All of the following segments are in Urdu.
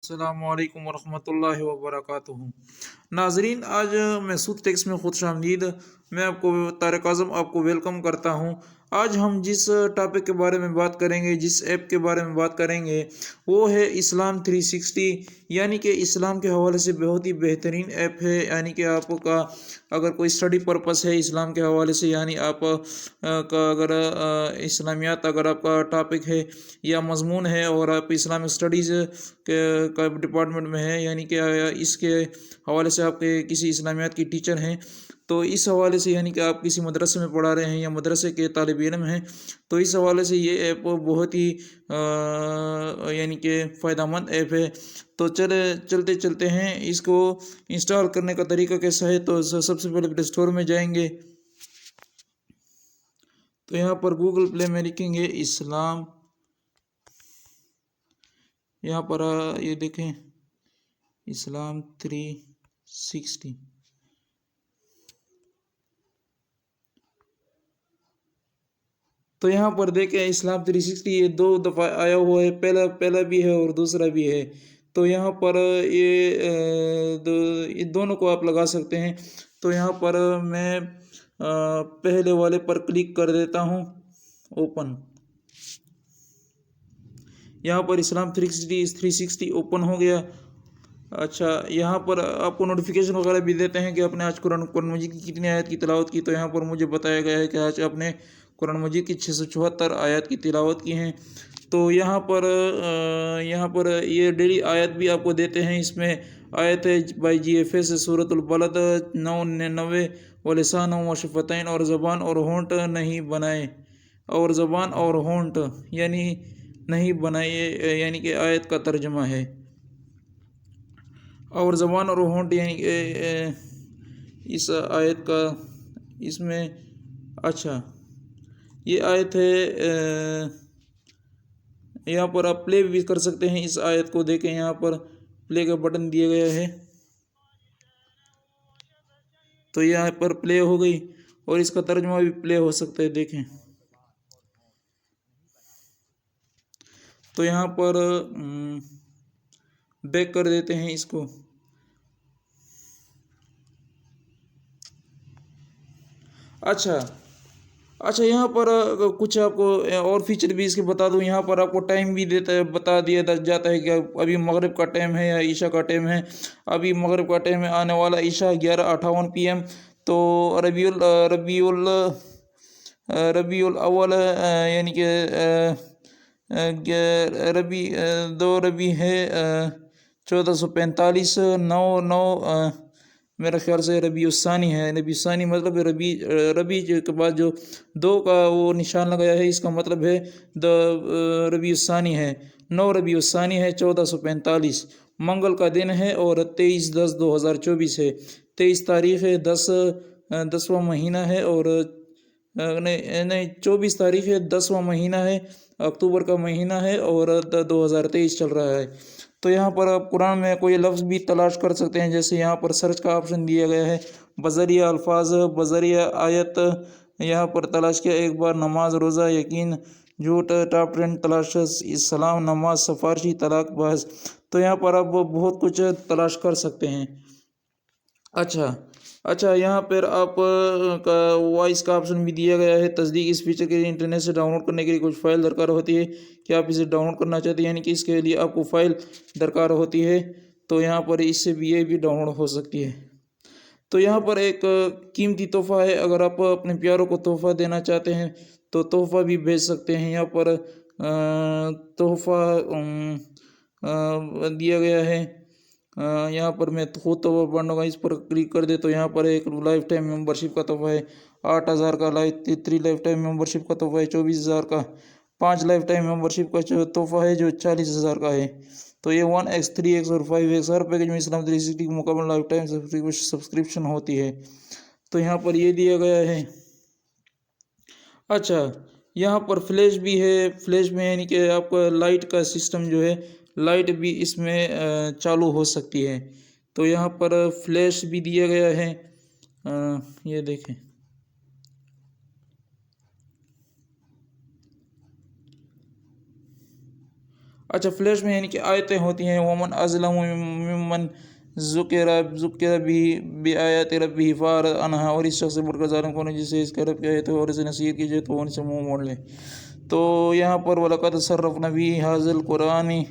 السلام علیکم ورحمۃ اللہ وبرکاتہ۔ ناظرین، آج محسود ٹیکس میں خوش آمدید۔ میں آپ کو طارق اعظم آپ کو ویلکم کرتا ہوں۔ آج ہم جس ٹاپک کے بارے میں بات کریں گے، جس ایپ کے بارے میں بات کریں گے، وہ ہے اسلام 360، یعنی کہ اسلام کے حوالے سے بہت ہی بہترین ایپ ہے۔ یعنی کہ آپ کا اگر کوئی اسٹڈی پرپس ہے اسلام کے حوالے سے، یعنی آپ کا اگر اسلامیات اگر آپ کا ٹاپک ہے یا مضمون ہے اور آپ اسلامک اسٹڈیز کا ڈپارٹمنٹ میں ہے، یعنی کہ اس کے حوالے سے آپ کے کسی اسلامیات کی ٹیچر ہیں، تو اس حوالے سے یعنی کہ آپ کسی مدرسے میں پڑھا رہے ہیں یا مدرسے کے طالب علم ہیں، تو اس حوالے سے یہ ایپ بہت ہی یعنی کہ فائدہ مند ایپ ہے۔ تو چلتے ہیں، اس کو انسٹال کرنے کا طریقہ کیسا ہے؟ تو سب سے پہلے پلے اسٹور میں جائیں گے، تو یہاں پر گوگل پلے میں لکھیں گے اسلام، یہاں پر یہ دیکھیں اسلام 360، تو یہاں پر دیکھیں اسلام 360 یہ 2 دفعہ آیا ہوا ہے، پہلا بھی ہے اور دوسرا بھی ہے۔ تو یہاں پر یہ دونوں کو آپ لگا سکتے ہیں۔ تو یہاں پر میں پہلے والے پر کلک کر دیتا ہوں، اوپن۔ یہاں پر اسلام 360 اوپن ہو گیا۔ اچھا، یہاں پر آپ کو نوٹیفیکیشن وغیرہ بھی دیتے ہیں کہ آپ نے آج قرآن مجید کی کتنی آیت کی تلاوت کی۔ تو یہاں پر مجھے بتایا گیا ہے کہ آج آپ نے قرآن مجید کی 674 آیات کی تلاوت کی ہیں۔ تو یہاں پر یہ ڈیلی آیت بھی آپ کو دیتے ہیں۔ اس میں آیت ہے بائی GFS سورۃ البلد 999، ولسان و شفتین، اور زبان اور ہونٹ نہیں بنائے، اور زبان اور ہونٹ یعنی نہیں بنائے، یعنی کہ آیت کا ترجمہ ہے، اور زبان اور ہونٹ یعنی کہ اس آیت کا اس میں اچھا یہ آیت ہے۔ یہاں پر آپ پلے بھی کر سکتے ہیں اس آیت کو، دیکھیں یہاں پر پلے کا بٹن دیا گیا ہے، تو یہاں پر پلے ہو گئی، اور اس کا ترجمہ بھی پلے ہو سکتا ہے، دیکھیں۔ تو یہاں پر بیک کر دیتے ہیں اس کو۔ اچھا یہاں پر کچھ آپ کو اور فیچر بھی اس کے بتا دوں۔ یہاں پر آپ کو ٹائم بھی بتا دیا جاتا ہے کہ ابھی مغرب کا ٹائم ہے یا عشاء کا ٹائم ہے۔ ابھی مغرب کا ٹائم ہے، آنے والا عشاء 11:58 PM۔ تو ربیع الاول یعنی کہ ربیع ہے 1445، 9 میرا خیال سے ربیع الثانی ہے۔ ربیع الثانی مطلب ربیع کے بعد جو 2 کا وہ نشان لگایا ہے، اس کا مطلب ہے ربیع الثانی ہے، 9 ربیع الثانی ہے 1445، منگل کا دن ہے، اور 23/10/2024 ہے۔ 23 تاریخ ہے، 10واں مہینہ ہے، اور نہیں 24 تاریخ ہے، 10واں مہینہ ہے، اکتوبر کا مہینہ ہے، اور 2023 چل رہا ہے۔ تو یہاں پر آپ قرآن میں کوئی لفظ بھی تلاش کر سکتے ہیں، جیسے یہاں پر سرچ کا آپشن دیا گیا ہے، بذریعہ الفاظ، بذریعہ آیت، یہاں پر تلاش کیا ایک بار، نماز، روزہ، یقین، جھوٹ، ٹاپ 10 تلاش، اسلام، نماز، سفارشی، طلاق، بحث۔ تو یہاں پر آپ بہت کچھ تلاش کر سکتے ہیں۔ اچھا یہاں پر آپ کا وائس کا آپشن بھی دیا گیا ہے۔ تصدیق: اس فیچر کے لیے انٹرنیٹ سے ڈاؤن لوڈ کرنے کے لیے کچھ فائل درکار ہوتی ہے کہ آپ اسے ڈاؤن لوڈ کرنا چاہتے ہیں، یعنی کہ اس کے لیے آپ کو فائل درکار ہوتی ہے، تو یہاں پر اس سے بھی یہ بھی ڈاؤن لوڈ ہو سکتی ہے۔ تو یہاں پر ایک قیمتی تحفہ ہے، اگر آپ اپنے پیاروں کو تحفہ دینا چاہتے ہیں تو تحفہ بھی بھیج سکتے ہیں۔ یہاں پر تحفہ دیا گیا ہے، یہاں پر میں خود تحفہ بانٹوں گا، اس پر کلک کر دے تو یہاں پر ایک لائف ٹائم ممبرشپ کا تحفہ ہے 8,000 کا، 3 لائف ٹائم ممبرشپ کا تحفہ ہے 24,000 کا، 5 لائف ٹائم ممبرشپ کا تحفہ ہے جو 40,000 کا ہے۔ تو یہ 1x 3x اور 5x ہر پیکج میں اسلام 360 کی مکمل لائف ٹائم سبسکرپشن ہوتی ہے، تو یہاں پر یہ دیا گیا ہے۔ اچھا یہاں پر فلیش بھی ہے، فلیش میں یعنی کہ آپ کا لائٹ کا سسٹم جو ہے، لائٹ بھی اس میں چالو ہو سکتی ہے، تو یہاں پر فلیش بھی دیا گیا ہے، یہ دیکھیں۔ اچھا فلیش میں یعنی کہ آیتیں ہوتی ہیں ومن ازلم ممن ذکر بھی آیات ربی فاعرض عنہا، اور اس شخص سے بڑھ کر ظالم کون ہے جسے اس کے رب کی آیت اور اسے نصیحت کی جائے تو وہ ان سے منہ موڑ لے۔ تو یہاں پر وَلَقَدْ صَرَّفْنَا فِي هَٰذَا الْقُرْآنِ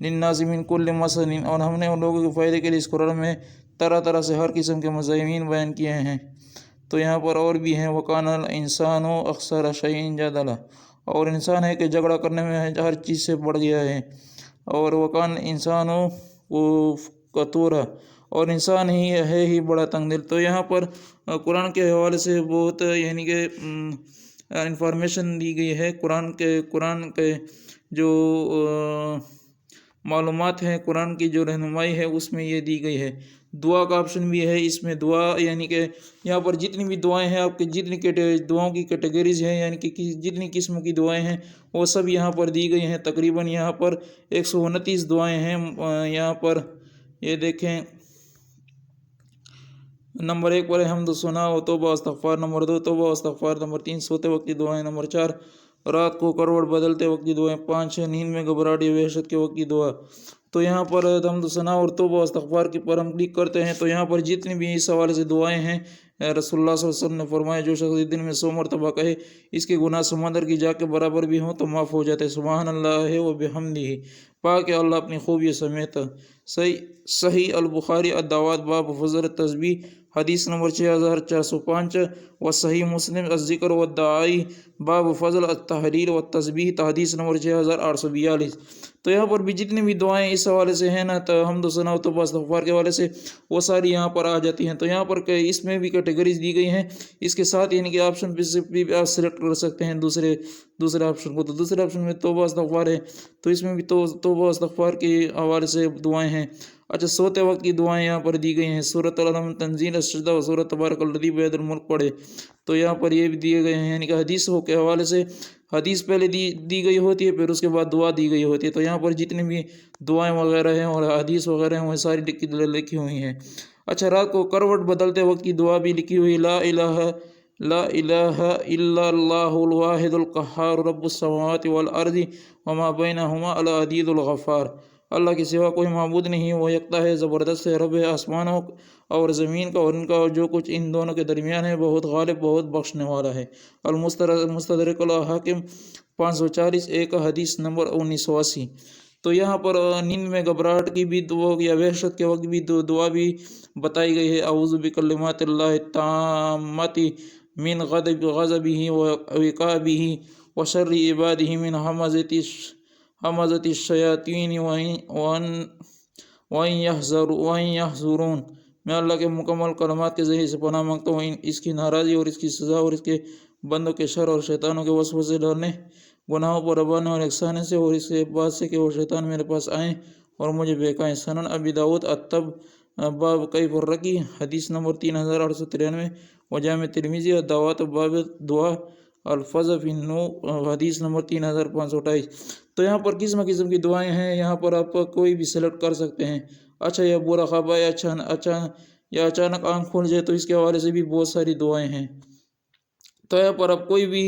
لِلنَّاسِ مِنْ كُلِّ مَثَلٍ، اور ہم نے ان لوگوں کے فائدے کے لیے اس قرآن میں طرح طرح سے ہر قسم کے مضامین بیان کیے ہیں۔ تو یہاں پر اور بھی ہیں وَكَانَ الْإِنسَانُ أَكْثَرَ شَيْءٍ جَدَلًا، اور انسان ہے کہ جھگڑا کرنے میں ہر چیز سے بڑھ گیا ہے، اور وَكَانَ الْإِنسَانُ قَتُورًا، اور انسان ہی بڑا تنگ دل۔ تو یہاں پر قرآن کے حوالے سے بہت یعنی کہ انفارمیشن دی گئی ہے۔ قرآن کے جو معلومات ہیں، قرآن کی جو رہنمائی ہے اس میں یہ دی گئی ہے۔ دعا کا آپشن بھی ہے اس میں، دعا یعنی کہ یہاں پر جتنی بھی دعائیں ہیں، آپ کے جتنی دعاؤں کی کیٹیگریز ہیں، یعنی کہ جتنی قسم کی دعائیں ہیں وہ سب یہاں پر دی گئی ہیں۔ تقریباً یہاں پر 129 دعائیں ہیں۔ یہاں پر یہ دیکھیں، نمبر 1 پر حمد و ثنا و توبہ استغفار، نمبر 2 توبہ و استغفار، نمبر 3 سوتے وقت کی دعائیں، نمبر 4 رات کو کروٹ بدلتے وقت کی دعائیں، 5 نیند میں گھبراہٹ یا وحشت کے وقت کی دعا۔ تو یہاں پر حمد و ثنا اور توبہ و استغفار کی پر ہم کلک کرتے ہیں تو یہاں پر جتنی بھی اس حوالے سے دعائیں ہیں، رسول اللہ صلی اللہ علیہ وسلم نے فرمایا جو شخص دن میں 100 مرتبہ کہے اس کے گناہ سمندر کی جا کے برابر بھی ہوں تو معاف ہو جاتے۔ سبحان اللہ و بحمدہ، پاک اللہ اپنی خوبی سمیت۔ صحیح البخاری الدعوات باب فضل التسبیح، حدیث نمبر 6405، و صحیح مسلم الذکر والدعائی باب فضل التحلیل والتسبیح، حدیث نمبر 6842۔ تو یہاں پر بھی جتنی بھی دعائیں اس حوالے سے ہیں نا، تو حمد و ثنا و توبہ استغفار کے حوالے سے وہ ساری یہاں پر آ جاتی ہیں۔ تو یہاں پر اس میں بھی کیٹیگریز دی گئی ہیں، اس کے ساتھ یعنی کہ آپشن بھی آپ سلیکٹ کر سکتے ہیں دوسرے آپشن کو۔ تو دوسرے آپشن میں توبہ استغفار ہے، تو اس میں بھی توبہ استغفار کے حوالے سے دعائیں ہیں۔ اچھا سوتے وقت کی دعائیں یہاں پر دی گئی ہیں، سورۃ العلم، تنزیل، السجدہ و سورۃ تبارک الذی بیدہ الملک پڑھے، تو یہاں پر یہ بھی دیے گئے ہیں۔ یعنی کہ حدیثوں کے حوالے سے حدیث پہلے دی گئی ہوتی ہے، پھر اس کے بعد دعا دی گئی ہوتی ہے۔ تو یہاں پر جتنی بھی دعائیں وغیرہ ہیں اور حدیث وغیرہ ہیں وہ ساری لکھی ہوئی ہیں۔ اچھا رات کو کروٹ بدلتے وقت کی دعا بھی لکھی ہوئی، لا الہ الا اللہ الواحد القہار رب السماوات والارض وما بینہما العزیز الغفار، اللہ کے سوا کوئی معبود نہیں، وہ یکتا ہے، زبردست ہے، رب آسمانوں اور زمین کا اور ان کا اور جو کچھ ان دونوں کے درمیان ہے، بہت غالب، بہت بخشنے والا ہے۔ المستدرک الحاکم 540، ایک حدیث نمبر 1980۔ تو یہاں پر نیند میں گھبراہٹ کی بھی دعا یا وحشت کے وقت بھی دعا بھی بتائی گئی ہے، اعوذ بکلمات اللہ التامات من غضبہ وعقابہ وشر عبادہ من ہمزۃ الشیاطین وان یحضرون۔ میں اللہ کے مکمل کلمات کے ذریعے سے پناہ مانگتا ہوں اس کی ناراضی اور اس کی سزا اور اس کے بندوں کے شر اور شیطانوں کے وسوسے ڈالنے، گناہوں پر ابانے اور اکسانے سے، اور اس کے بعد سے کہ وہ شیطان میرے پاس آئیں اور مجھے بہکائیں۔ سنن ابی داؤد الطب باب کیف الرقی، حدیث نمبر 3893، و جامع ترمذی الدعوات باب دعا الفظ فی النوم، حدیث نمبر 3528۔ تو یہاں پر قسم کی دعائیں ہیں، یہاں پر آپ کوئی بھی سلیکٹ کر سکتے ہیں۔ اچھا یا برا خواب آئے، یا اچانک آنکھ کھل جائے، تو اس کے حوالے سے بھی بہت ساری دعائیں ہیں۔ تو یہاں پر آپ کوئی بھی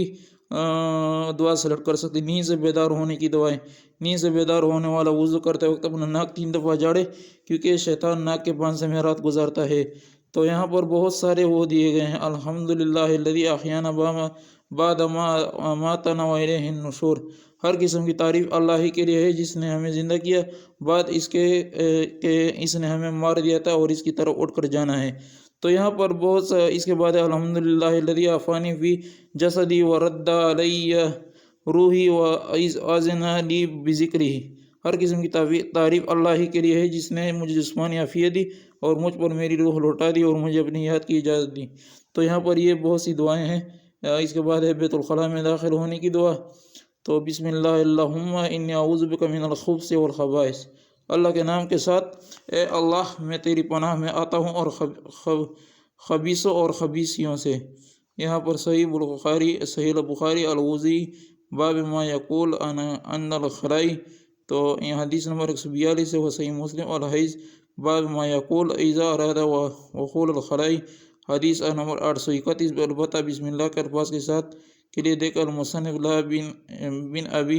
دعا سلیکٹ کر سکتے ہیں۔ نیند سے بیدار ہونے کی دعائیں، نیند سے بیدار ہونے والا وضو کرتے وقت اپنا ناک 3 دفعہ جاڑے، کیونکہ شیطان ناک کے پان سے رات گزارتا ہے۔ تو یہاں پر بہت سارے وہ دیے گئے ہیں، الحمدللہ الذی احیانا بعد ما اماتنا والیہ النشور، ہر قسم کی تعریف اللہ ہی کے لیے ہے جس نے ہمیں زندہ کیا بعد اس کے کہ اس نے ہمیں مار دیا تھا اور اس کی طرف اٹھ کر جانا ہے۔ تو یہاں پر بہت اس کے بعد الحمدللہ الذی عافانی فی جسدی ورد علی روحی وآذن لی بذکرہ، ہر قسم کی تعریف اللہ ہی کے لیے ہے جس نے مجھے جسمانی عافیت دی اور مجھ پر میری روح لوٹا دی اور مجھے اپنی یاد کی اجازت دی۔ تو یہاں پر یہ بہت سی دعائیں ہیں۔ اس کے بعد ہے بیت الخلاء میں داخل ہونے کی دعا، تو بسم اللہ اللہم انی اعوذ بک من الخبث والخبائث، اللہ کے نام کے ساتھ اے اللہ میں تیری پناہ میں آتا ہوں اور خبیثوں اور خبیثیوں سے۔ یہاں پر صحیح البخاری الوضوء باب ما یقول ان الخلائی، تو یہ حدیث نمبر 142 ہے، وہ صحیح مسلم الحیض باب ما یقول اذا اراد وقول الخلائی، حدیث نمبر 831۔ البتہ بسم اللہ کے الفاظ کے ساتھ کے لیے دیکھ المصنف لا بن ابی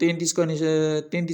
33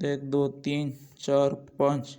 1 2 3 4 5,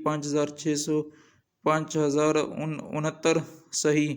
5069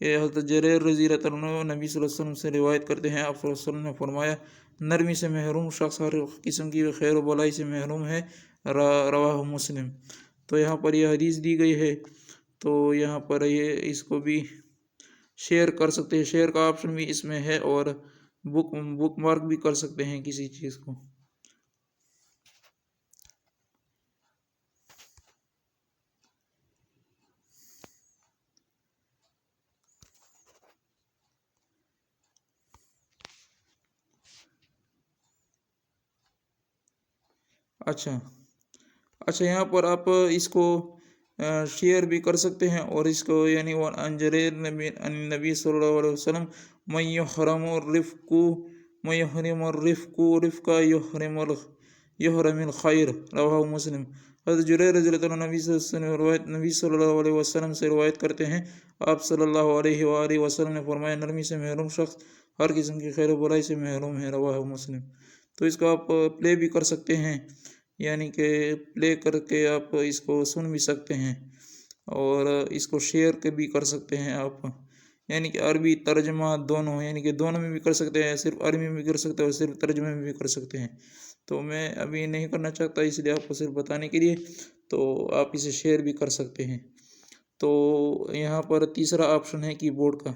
کہ حضرت جریر رضی اللہ عنہ نبی صلی اللہ علیہ وسلم سے روایت کرتے ہیں، آپ صلی اللہ علیہ وسلم نے فرمایا نرمی سے محروم شخص ہر قسم کی خیر و بلائی سے محروم ہے، رواہ مسلم۔ تو یہاں پر یہ حدیث دی گئی ہے، تو یہاں پر یہ اس کو بھی شیئر کر سکتے ہیں، شیئر کا آپشن بھی اس میں ہے، اور بک مارک بھی کر سکتے ہیں کسی چیز کو۔ اچھا یہاں پر آپ اس کو شیئر بھی کر سکتے ہیں، اور اس کو یعنی انجریر نبی صلی اللہ علیہ وسلم من یحرم الرفق رفقا یحرم الخیر، رواہ مسلم۔ حضرت جریر رضی اللہ عنہ نبی صلی اللہ علیہ وسلم سے روایت کرتے ہیں، آپ صلی اللہ علیہ وآلہ وسلم نے فرمایا نرمی سے محروم شخص ہر قسم کی خیر و بلائی سے محروم ہے، رواہ مسلم۔ تو اس کو آپ پلے بھی کر سکتے ہیں، یعنی کہ پلے کر کے آپ اس کو سن بھی سکتے ہیں، اور اس کو شیئر کے بھی کر سکتے ہیں آپ، یعنی کہ عربی ترجمہ دونوں، یعنی کہ دونوں میں بھی کر سکتے ہیں، صرف عربی میں بھی کر سکتے ہیں اور صرف ترجمے میں بھی کر سکتے ہیں۔ تو میں ابھی نہیں کرنا چاہتا، اس لیے آپ کو صرف بتانے کے لیے، تو آپ اسے شیئر بھی کر سکتے ہیں۔ تو یہاں پر تیسرا آپشن ہے کی بورڈ کا،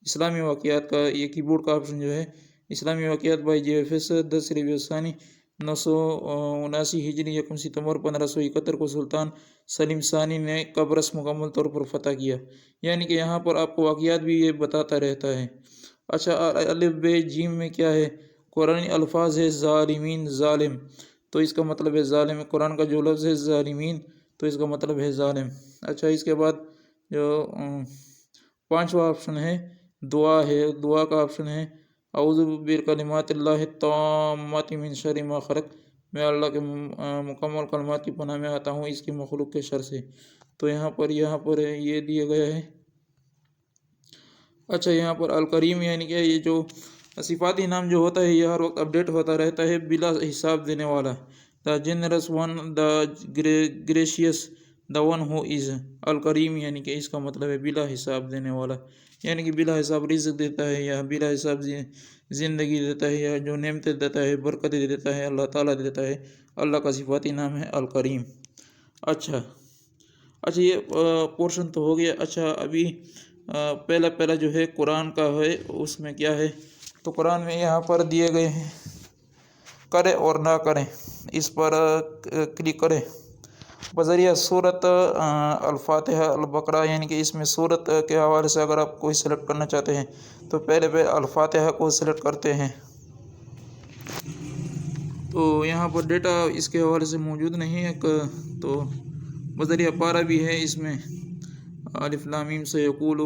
اسلامی واقعات کا۔ یہ کی بورڈ کا آپشن جو ہے اسلامی واقعات بائی JFS 10 ربیع الثانی 979 ہجری 1 ستمبر 1571 کو سلطان سلیم ثانی نے قبرص مکمل طور پر فتح کیا، یعنی کہ یہاں پر آپ کو واقعات بھی یہ بتاتا رہتا ہے۔ اچھا الف ب جیم میں کیا ہے؟ قرآنی الفاظ ہے ظالمین، ظالم، تو اس کا مطلب ہے ظالم۔ قرآن کا جو لفظ ہے ظالمین، تو اس کا مطلب ہے ظالم۔ اچھا اس کے بعد جو پانچواں آپشن ہے دعا ہے، دعا کا آپشن ہے اعوذ بکلمات اللہ التامات من شر ما خلق، میں اللہ کے مکمل کلمات کی پناہ میں آتا ہوں اس کی مخلوق کے شر سے۔ تو یہاں پر یہ دیا گیا ہے۔ اچھا یہاں پر الکریم، یعنی کہ یہ جو صفاتی نام جو ہوتا ہے یہ ہر وقت اپڈیٹ ہوتا رہتا ہے، بلا حساب دینے والا، the generous one, the gracious, the one who is الکریم، یعنی کہ اس کا مطلب ہے بلا حساب دینے والا، یعنی کہ بلا حساب رزق دیتا ہے، یا بلا حساب زندگی دیتا ہے، یا جو نعمتیں دیتا ہے، برکت دیتا ہے، اللہ تعالیٰ دیتا ہے۔ اللہ کا صفاتی نام ہے الکریم۔ اچھا یہ پورشن تو ہو گیا۔ اچھا ابھی پہلا جو ہے قرآن کا ہے، اس میں کیا ہے؟ تو قرآن میں یہاں پر دیے گئے ہیں کرے اور نہ کریں، اس پر کلک کریں بذریعہ صورت الفاتحہ البقرہ، یعنی کہ اس میں صورت کے حوالے سے اگر آپ کوئی سلیکٹ کرنا چاہتے ہیں تو پہلے الفاتحہ کو سلیکٹ کرتے ہیں۔ تو یہاں پر ڈیٹا اس کے حوالے سے موجود نہیں ہے، تو بذریعہ پارہ بھی ہے اس میں، الف لام میم سے یقول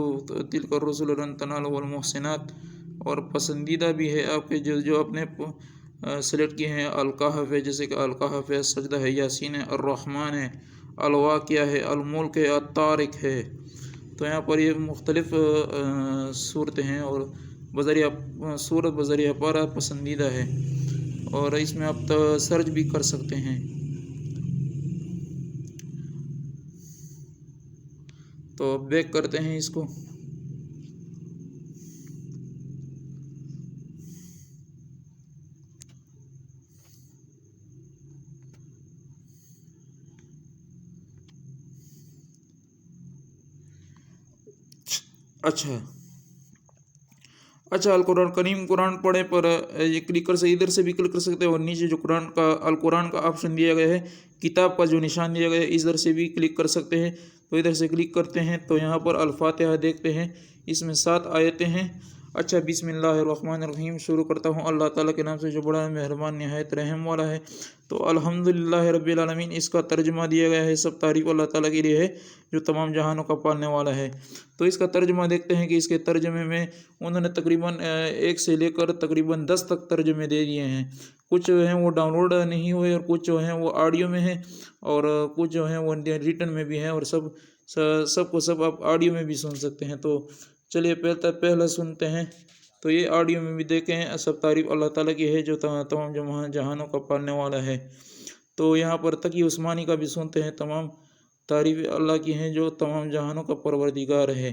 تلک الرسل لن تنالوا المحسنات، اور پسندیدہ بھی ہے آپ کے جو اپنے سلیکٹ کیے ہیں، الکہف ہے، جیسے کہ الکہف ہے، سجدہ ہے، یاسین ہے، الرحمن ہے، الواقعہ ہے، الملک ہے، الطارق ہے۔ تو یہاں پر یہ مختلف صورتیں ہیں، اور بذریعہ پارہ پسندیدہ ہے، اور اس میں آپ سرچ بھی کر سکتے ہیں۔ تو بیک کرتے ہیں اس کو۔ اچھا القرآن کریم قرآن پڑھے پر یہ کلک کر سکتے، ادھر سے بھی کلک کر سکتے ہیں، اور نیچے جو القرآن کا آپشن دیا گیا ہے، کتاب کا جو نشان دیا گیا ہے، ادھر سے بھی کلک کر سکتے ہیں۔ تو ادھر سے کلک کرتے ہیں تو یہاں پر الفاتحہ دیکھتے ہیں، اس میں 7 آیتیں ہیں۔ اچھا بسم اللہ الرحمن الرحیم، شروع کرتا ہوں اللہ تعالیٰ کے نام سے جو بڑا مہربان نہایت رحم والا ہے۔ تو الحمدللہ رب العالمین، اس کا ترجمہ دیا گیا ہے، سب تعریف اللہ تعالیٰ کے لیے ہے جو تمام جہانوں کا پالنے والا ہے۔ تو اس کا ترجمہ دیکھتے ہیں کہ اس کے ترجمے میں انہوں نے تقریباً 1 سے لے کر تقریباً 10 تک ترجمے دے دیے ہیں۔ کچھ جو ہیں وہ ڈاؤن لوڈ نہیں ہوئے، اور کچھ جو ہیں وہ آڈیو میں ہیں، اور کچھ جو ہیں وہ ریٹن میں بھی ہیں، اور سب کو آپ آڈیو میں بھی سن سکتے ہیں۔ تو چلیے پہلا سنتے ہیں۔ تو یہ آڈیو میں بھی دیکھیں، سب تعریف اللہ تعالیٰ کی ہے جو تمام جہانوں کا پالنے والا ہے۔ تو یہاں پر تقی عثمانی کا بھی سنتے ہیں، تمام تعریف اللہ کی ہیں جو تمام جہانوں کا پروردگار ہے۔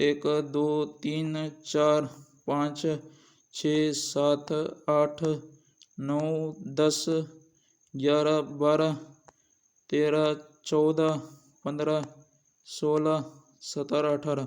1 2 3 4 5 6 7 8 9 10 11 12 13 14 15 16 17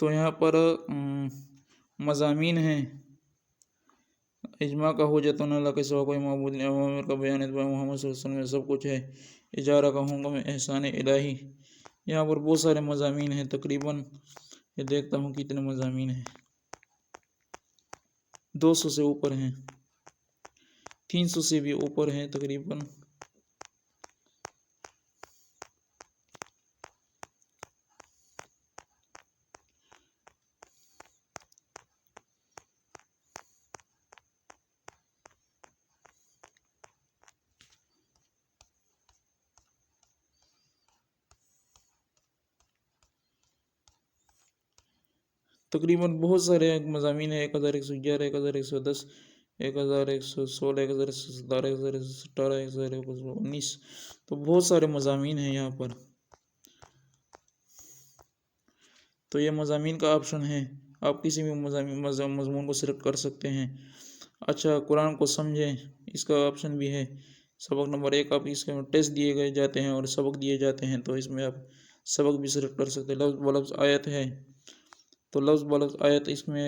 تو یہاں پر مضامین ہیں اجماع کا حجت اللہ کے سوا کوئی معبود نہیں، اوامر کا بیان اتباع محمد صلی اللہ علیہ وسلم میں سب کچھ ہے، اجارہ کہوں گا میں احسان الہی۔ یہاں پر بہت سارے مضامین ہیں، تقریباً یہ دیکھتا ہوں کتنے مضامین ہیں، 200 سے اوپر ہیں، 300 سے بھی اوپر ہیں تقریباً۔ تقریباً بہت سارے مضامین ہیں، 1111، 1110، 1116، 1117، 1118، 1119، تو بہت سارے مضامین ہیں یہاں پر۔ تو یہ مضامین کا آپشن ہے، آپ کسی بھی مضمون کو سلیکٹ کر سکتے ہیں۔ اچھا، قرآن کو سمجھیں، اس کا آپشن بھی ہے۔ سبق نمبر 1 آپ اس کے ٹیسٹ دیے گئے جاتے ہیں اور سبق دیے جاتے ہیں، تو اس میں آپ سبق بھی سلیکٹ کر سکتے ہیں۔ لفظ بلفظ آیت ہے، تو لفظ بلفظ آیت اس میں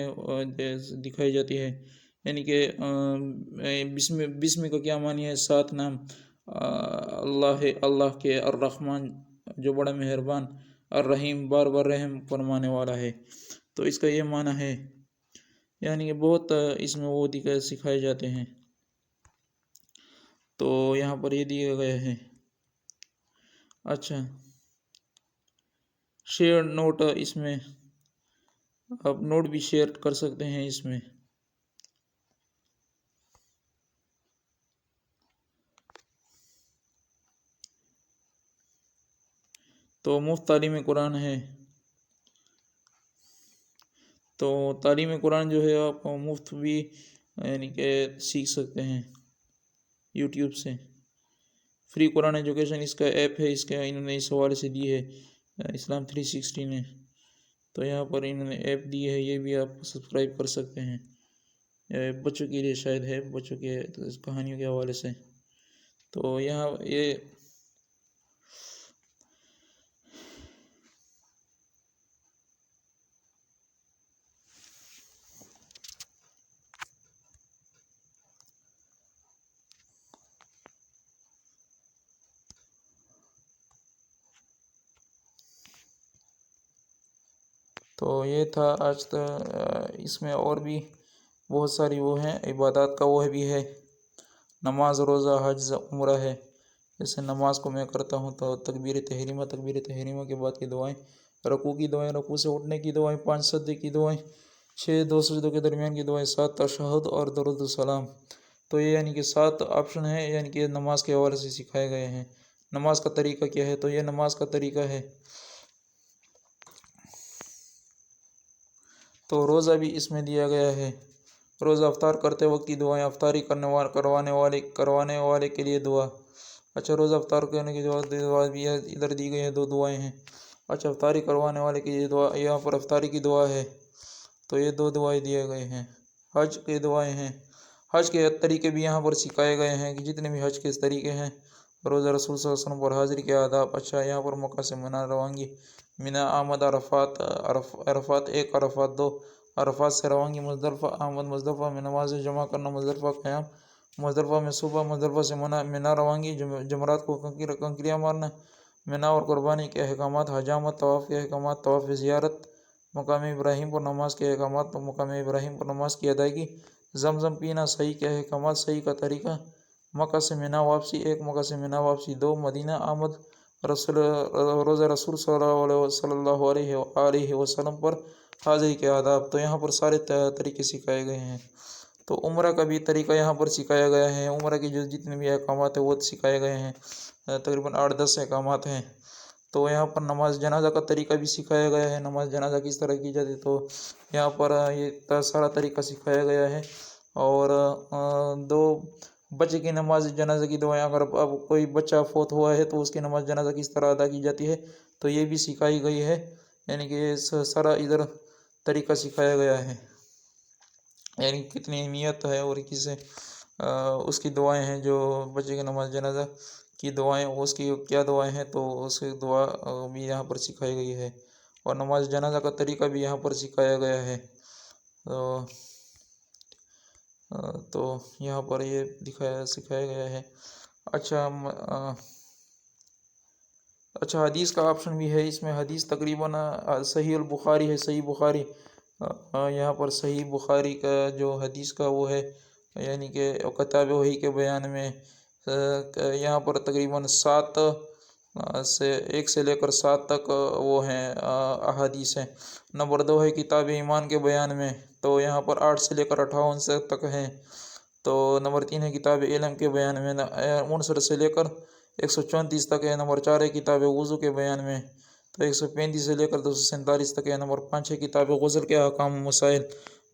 دکھائی جاتی ہے، یعنی کہ بسم کا کیا معنی ہے؟ 7 نام اللہ کے، الرحمن جو بڑا مہربان، الرحیم بار بار رحم فرمانے والا ہے، تو اس کا یہ معنی ہے، یعنی کہ بہت اس میں وہ سکھائے جاتے ہیں، تو یہاں پر یہ دیا گیا ہے۔ اچھا، شیئر نوٹ، اس میں آپ نوٹ بھی شیئر کر سکتے ہیں اس میں۔ تو مفت تعلیم قرآن ہے، تو تعلیم قرآن جو ہے آپ مفت بھی یعنی کہ سیکھ سکتے ہیں یوٹیوب سے۔ فری قرآن ایجوکیشن اس کا ایپ ہے، اس کا انہوں نے اس حوالے سے دی ہے اسلام 360 نے، تو یہاں پر انہوں نے ایپ دی ہے، یہ بھی آپ سبسکرائب کر سکتے ہیں، بچوں کے لیے شاید ہے، بچوں کے کہانیوں کے حوالے سے۔ تو یہاں یہ تو یہ تھا آج اس میں اور بھی بہت ساری وہ ہیں عبادات کا، وہ بھی ہے، نماز، روزہ، حج، عمرہ ہے۔ جیسے نماز کو میں کرتا ہوں تو تکبیر تحریمہ کے بعد کی دعائیں، رکوع کی دعائیں، رکوع سے اٹھنے کی دعائیں، 5 سجدے کی دعائیں، 6 2 سجدوں کے درمیان کی دعائیں، 7 تشہد اور درود السلام، تو یہ یعنی کہ 7 آپشن ہیں، یعنی کہ نماز کے حوالے سے سکھائے گئے ہیں۔ نماز کا طریقہ کیا ہے؟ تو یہ نماز کا طریقہ ہے۔ تو روزہ بھی اس میں دیا گیا ہے، روزہ افطار کرتے وقت کی دعائیں، افطاری کروانے والے کے لیے دعا۔ اچھا، روزہ افطار کرنے کی دعا بھی ادھر دی گئی ہے، 2 دعائیں ہیں۔ اچھا، افطاری کروانے والے کی یہ دعا، یہاں پر افطاری کی دعا ہے، تو یہ 2 دعائیں دیے گئے ہیں۔ حج کی دعائیں ہیں، حج کے طریقے بھی یہاں پر سکھائے گئے ہیں کہ جتنے بھی حج کے طریقے ہیں، روزہ رسول صلی اللہ علیہ وسلم پر حاضری کے آداب۔ اچھا، یہاں پر مکہ سے منی روانگی، منی آمد، عرفات 1، عرفات 2، عرفات سے روانگی مزدلفہ آمد، مزدلفہ میں نماز جمع کرنا، مزدلفہ قیام، مزدلفہ میں صبح، مزدلفہ سے منی روانگی، جمرات کو کنکریاں مارنا، منی اور قربانی کے احکامات، حجامت، طواف کے احکامات، طواف زیارت، مقام ابراہیم پر نماز کے احکامات، مقام ابراہیم پر نماز کی ادائیگی، زمزم پینا، صحیح کے احکامات، صحیح کا طریقہ، مکہ سے منی واپسی 1، مکہ سے منی واپسی 2، مدینہ آمد، روزہ رسول صلی اللہ علیہ وسلم پر حاضری کے آداب، تو یہاں پر سارے طریقے سکھائے گئے ہیں۔ تو عمرہ کا بھی طریقہ یہاں پر سکھایا گیا ہے، عمرہ کے جو جتنے بھی احکامات ہیں وہ سکھائے گئے ہیں، تقریباً 8-10 احکامات ہیں۔ تو یہاں پر نماز جنازہ کا طریقہ بھی سکھایا گیا ہے، نماز جنازہ کس طرح کی جاتی ہے، تو یہاں پر یہ سارا طریقہ سکھایا گیا ہے۔ اور 2 بچے کی نماز جنازہ کی دعائیں، اگر اب کوئی بچہ فوت ہوا ہے تو اس کی نماز جنازہ کس طرح ادا کی جاتی ہے، تو یہ بھی سکھائی گئی ہے، یعنی کہ سارا ادھر طریقہ سکھایا گیا ہے، یعنی کتنی نیت ہے اور اس کی دعائیں ہیں، جو بچے کی نماز جنازہ کی دعائیں، اس کی کیا دعائیں ہیں، تو اس کی دعا بھی یہاں پر سکھائی گئی ہے۔ اور نماز جنازہ کا طریقہ بھی یہاں پر سکھایا گیا ہے۔ تو یہاں پر یہ سکھایا گیا ہے۔ اچھا حدیث کا آپشن بھی ہے اس میں۔ حدیث تقریباً صحیح البخاری ہے، صحیح بخاری یہاں پر صحیح بخاری کا جو حدیث کا وہ ہے، یعنی کہ کتاب وحی کے بیان میں یہاں پر تقریباً 1 سے لے کر 7 تک وہ ہیں احادیث ہیں۔ نمبر 2 ہے کتاب ایمان کے بیان میں، تو یہاں پر 8 سے لے کر 58 تک ہیں۔ تو نمبر 3 ہے کتاب علم کے بیان میں، 59 سے لے کر 134 تک ہے۔ نمبر 4 ہے کتاب وضو کے بیان میں، تو 135 سے لے کر 247 تک ہے۔ نمبر 5 ہے کتاب غسل کے احکام و مسائل،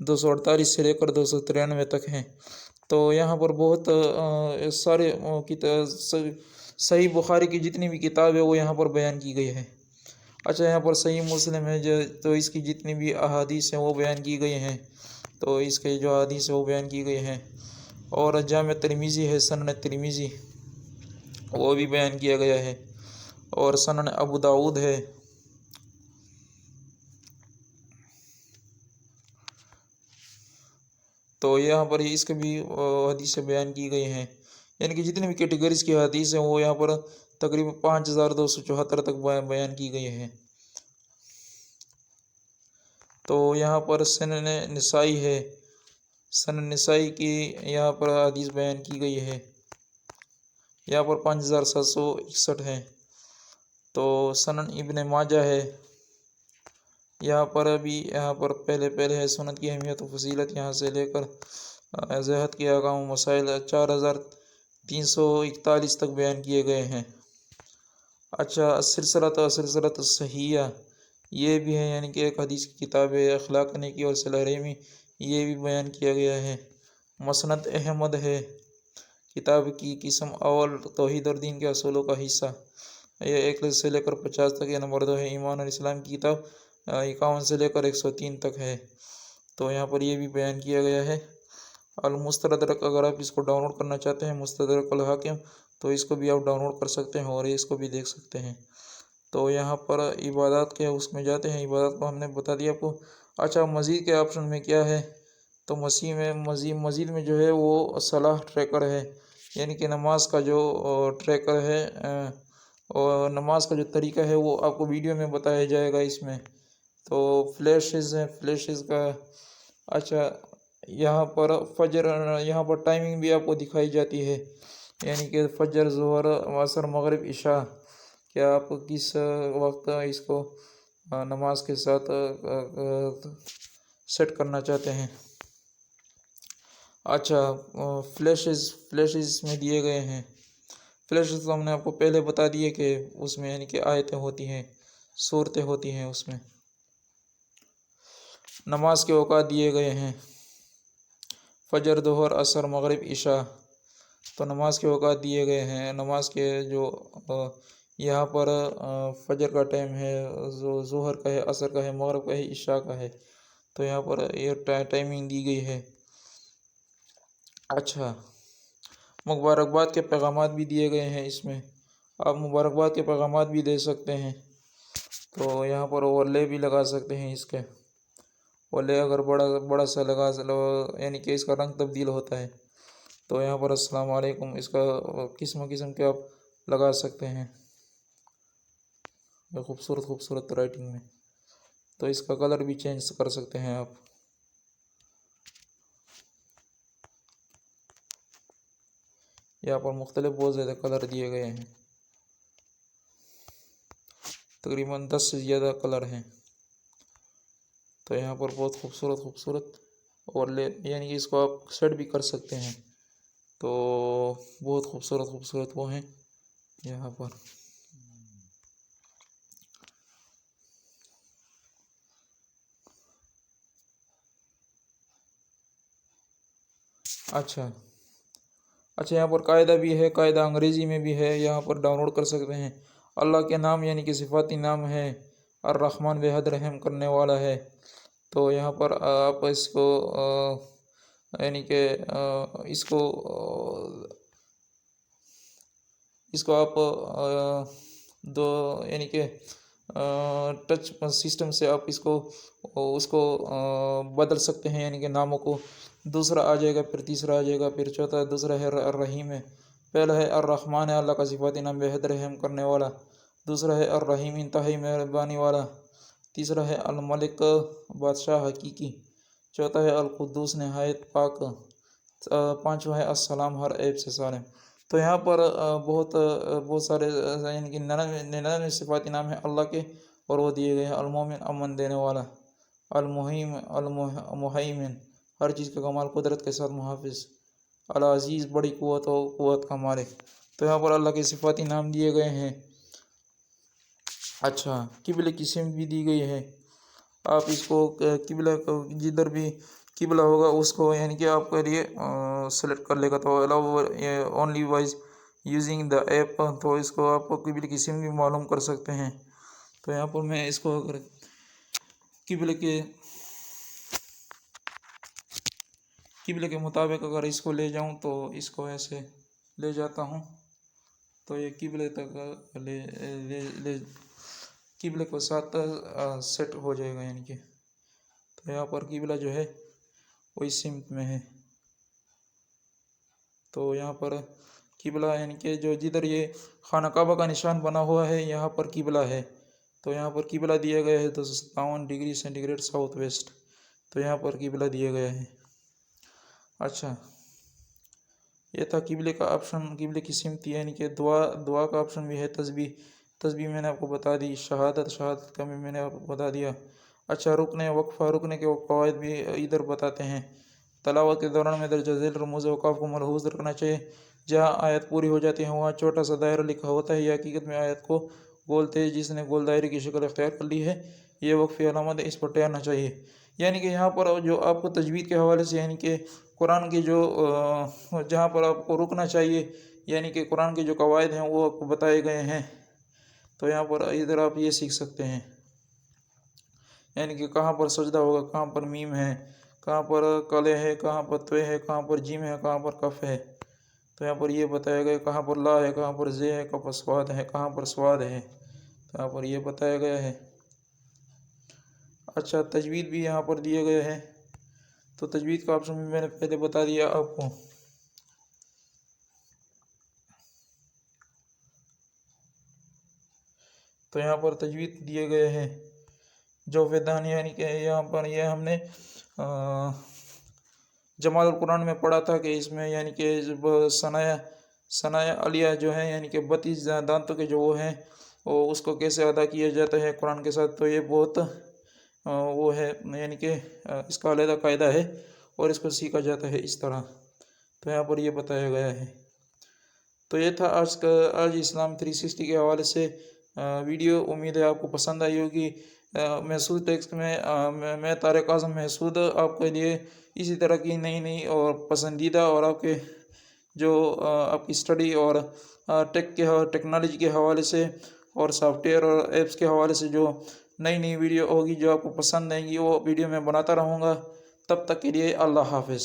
248 سے لے کر 293 تک ہیں۔ تو یہاں پر بہت سارے صحیح بخاری کی جتنی بھی کتاب ہے وہ یہاں پر بیان کی گئی ہے۔ اچھا یہاں پر صحیح مسلم ہے تو اس کی جتنی بھی احادیث ہیں وہ بیان کی گئی ہیں، تو اس کے جو احادیث ہیں وہ بیان کی گئی ہیں۔ اور جامع ترمذی ہے، سنن ترمذی وہ بھی بیان کیا گیا ہے، اور سنن ابو داؤد ہے۔ تو یہاں پر اس کے بھی حدیثیں بیان کی گئی ہیں، یعنی کہ جتنی بھی کیٹیگریز کی حدیث ہیں وہ یہاں پر تقریباً 5274 تک بیان کی گئی ہیں۔ تو یہاں پر سنن نسائی ہے، سنن نسائی کی یہاں پر حدیث بیان کی گئی ہے، یہاں پر 5761 ہے۔ تو سنن ابن ماجہ ہے، یہاں پر پہلے ہے سنت کی اہمیت و فضیلت، یہاں سے لے کر صحت کے احکام و مسائل 4341 تک بیان کیے گئے ہیں۔ اچھا سلسلۃ صحیحہ یہ بھی ہے، یعنی کہ ایک حدیث کی کتاب ہے۔ اخلاق نیکی اور صلہ رحمی یہ بھی بیان کیا گیا ہے۔ مسند احمد ہے، کتاب کی قسم اول توحید اور دین کے اصولوں کا حصہ، یہ 1 سے لے کر 50 تک ہے۔ نمبر 2 ہے ایمان اور اسلام کی کتاب، 51 سے لے کر 103 تک ہے، تو یہاں پر یہ بھی بیان کیا گیا ہے۔ المستدرک اگر آپ اس کو ڈاؤن لوڈ کرنا چاہتے ہیں، مستدرک الحاکم، تو اس کو بھی آپ ڈاؤن لوڈ کر سکتے ہیں اور اس کو بھی دیکھ سکتے ہیں۔ تو یہاں پر عبادات کے اس میں جاتے ہیں، عبادات کو ہم نے بتا دیا آپ کو۔ اچھا مزید کے آپشن میں کیا ہے، تو مزید میں جو ہے وہ صلاح ٹریکر ہے، یعنی کہ نماز کا جو ٹریکر ہے اور نماز کا جو طریقہ ہے وہ آپ کو ویڈیو میں بتایا جائے گا اس میں۔ تو فلیشز ہیں، فلیشز کا اچھا یہاں پر فجر، یہاں پر ٹائمنگ بھی آپ کو دکھائی جاتی ہے، یعنی کہ فجر، ظہر، عصر، مغرب، عشاء، کیا آپ کس وقت اس کو نماز کے ساتھ سیٹ کرنا چاہتے ہیں۔ اچھا فلیشز میں دیے گئے ہیں۔ فلیشز تو ہم نے آپ کو پہلے بتا دیے کہ اس میں یعنی کہ آیتیں ہوتی ہیں، صورتیں ہوتی ہیں اس میں۔ نماز کے اوقات دیے گئے ہیں، فجر، ظہر، عصر، مغرب، عشاء، تو نماز کے اوقات دیے گئے ہیں۔ نماز کے جو یہاں پر فجر کا ٹائم ہے، ظہر کا ہے، عصر کا ہے، مغرب کا ہے، عشاء کا ہے، تو یہاں پر یہ ٹائمنگ دی گئی ہے۔ اچھا مبارکباد کے پیغامات بھی دیے گئے ہیں اس میں، آپ مبارکباد کے پیغامات بھی دے سکتے ہیں، تو یہاں پر اوورلے بھی لگا سکتے ہیں اس کے۔ اوورلے اگر بڑا سا لگا یعنی کہ اس کا رنگ تبدیل ہوتا ہے، تو یہاں پر السلام علیکم اس کا قسم کے آپ لگا سکتے ہیں خوبصورت رائٹنگ میں، تو اس کا کلر بھی چینج کر سکتے ہیں آپ۔ یہاں پر مختلف بہت زیادہ کلر دیے گئے ہیں، تقریباً 10 سے زیادہ کلر ہیں، تو یہاں پر بہت خوبصورت اور یعنی کہ اس کو آپ سیٹ بھی کر سکتے ہیں، تو بہت خوبصورت وہ ہیں یہاں پر۔ اچھا یہاں پر قاعدہ بھی ہے، قاعدہ انگریزی میں بھی ہے، یہاں پر ڈاؤن لوڈ کر سکتے ہیں۔ اللہ کے نام یعنی کہ صفاتی نام ہے، الرحمن بے حد رحم کرنے والا ہے، تو یہاں پر آپ اس کو یعنی کہ اس کو آپ یعنی کہ ٹچ سسٹم سے آپ اس کو بدل سکتے ہیں، یعنی کہ ناموں کو. دوسرا آ جائے گا، پھر تیسرا آ جائے گا، پھر چوتھا. دوسرا ہے الرحیم ہے. پہلا ہے الرحمن ہے، اللہ کا صفاتی نام بے حد رحم کرنے والا. دوسرا ہے الرحیم، انتہائی مہربانی والا. تیسرا ہے الملک، بادشاہ حقیقی. چوتھا ہے القدوس، نہایت پاک. پانچواں ہے السلام، ہر عیب سے سالم. تو یہاں پر بہت سارے یعنی کہ 99 صفاتی نام ہیں اللہ کے، اور وہ دیے گئے ہیں. المومن، امن دینے والا. المحیم، المہیمن، ہر چیز کا کمال قدرت کے ساتھ محافظ. العزیز، بڑی قوت کا مالک. تو یہاں پر اللہ کے صفاتی نام دیے گئے ہیں. اچھا، قبلے کی سمت بھی دی گئی ہے. آپ اس کو قبلہ کو جدھر بھی قبلہ ہوگا اس کو یعنی کہ آپ کے لیے سلیکٹ کر لے گا. تو only wise using the app, تو اس کو آپ قبلے کی سمت بھی معلوم کر سکتے ہیں. تو یہاں پر میں اس کو اگر قبلے کے مطابق اگر اس کو لے جاؤں تو اس کو ایسے لے جاتا ہوں، تو یہ قبلے تک قبلے کو ساتھ سیٹ ہو جائے گا. یعنی کہ تو یہاں پر قبلہ جو ہے وہ اس سمت میں ہے. تو یہاں پر قبلہ یعنی کہ جو جدھر یہ خانہ کعبہ کا نشان بنا ہوا ہے یہاں پر قبلہ ہے. تو یہاں پر قبلہ دیا گیا ہے 257 degree centigrade south west. تو یہاں پر قبلہ دیا گیا ہے. اچھا، یہ تھا قبلے کا آپشن، قبلے کی سمت. یعنی کہ دعا کا آپشن بھی ہے. تسبیح میں نے آپ کو بتا دی. شہادت کا بھی میں نے آپ کو بتا دیا. اچھا، رکنے کے قواعد بھی ادھر بتاتے ہیں. تلاوت کے دوران میں درجہ ذیل رموز اوقاف کو ملحوظ رکھنا چاہیے. جہاں آیت پوری ہو جاتی ہے وہاں چھوٹا سا دائرہ لکھا ہوتا ہے. یہ حقیقت میں آیت کو گولتے ہیں. جس نے گول دائرے کی شکل اختیار کر لی ہے یہ وقفی علامت ہے، اس پر ٹھہرنا چاہیے. یعنی کہ یہاں پر جو آپ کو تجوید کے حوالے سے یعنی کہ قرآن کے جو جہاں پر آپ کو رکنا چاہیے یعنی کہ قرآن کے جو قواعد ہیں وہ آپ کو بتائے گئے ہیں. تو یہاں پر ادھر آپ یہ سیکھ سکتے ہیں یعنی کہ کہاں پر سجدہ ہوگا، کہاں پر میم ہے، کہاں پر کلے ہے، کہاں پر توے ہے، کہاں پر جیم ہے، کہاں پر کف ہے. تو یہاں پر یہ بتایا گیا کہاں پر لا ہے، کہاں پر زے ہے، کہاں پر سواد ہے، کہاں پر سواد ہے. تو یہاں پر یہ بتایا گیا ہے. اچھا، تجوید بھی یہاں پر دیا گیا ہے. تو تجوید کا آپشن بھی میں نے پہلے بتا دیا آپ کو. تو یہاں پر تجوید دیے گئے ہیں. جو ویدان یعنی کہ یہاں پر یہ ہم نے جمال القرآن میں پڑھا تھا کہ اس میں یعنی کہ ثنایا علیہ جو ہے یعنی کہ 32 دانتوں کے جو وہ ہیں وہ اس کو کیسے ادا کیا جاتا ہے قرآن کے ساتھ. تو یہ بہت وہ ہے یعنی کہ اس کا علیحدہ قاعدہ ہے اور اس کو سیکھا جاتا ہے اس طرح. تو یہاں پر یہ بتایا گیا ہے. تو یہ تھا آج اسلام 360 کے حوالے سے ویڈیو. امید ہے آپ کو پسند آئی ہوگی. محسود ٹیکسٹ میں طارق اعظم محسود آپ کے لیے اسی طرح کی نئی اور پسندیدہ اور آپ کے جو آپ کی اسٹڈی اور ٹیکنالوجی کے حوالے سے اور سافٹ ویئر اور ایپس کے حوالے سے جو نئی ویڈیو ہوگی جو آپ کو پسند آئیں گی وہ ویڈیو میں بناتا رہوں گا. تب تک کے لیے اللہ حافظ.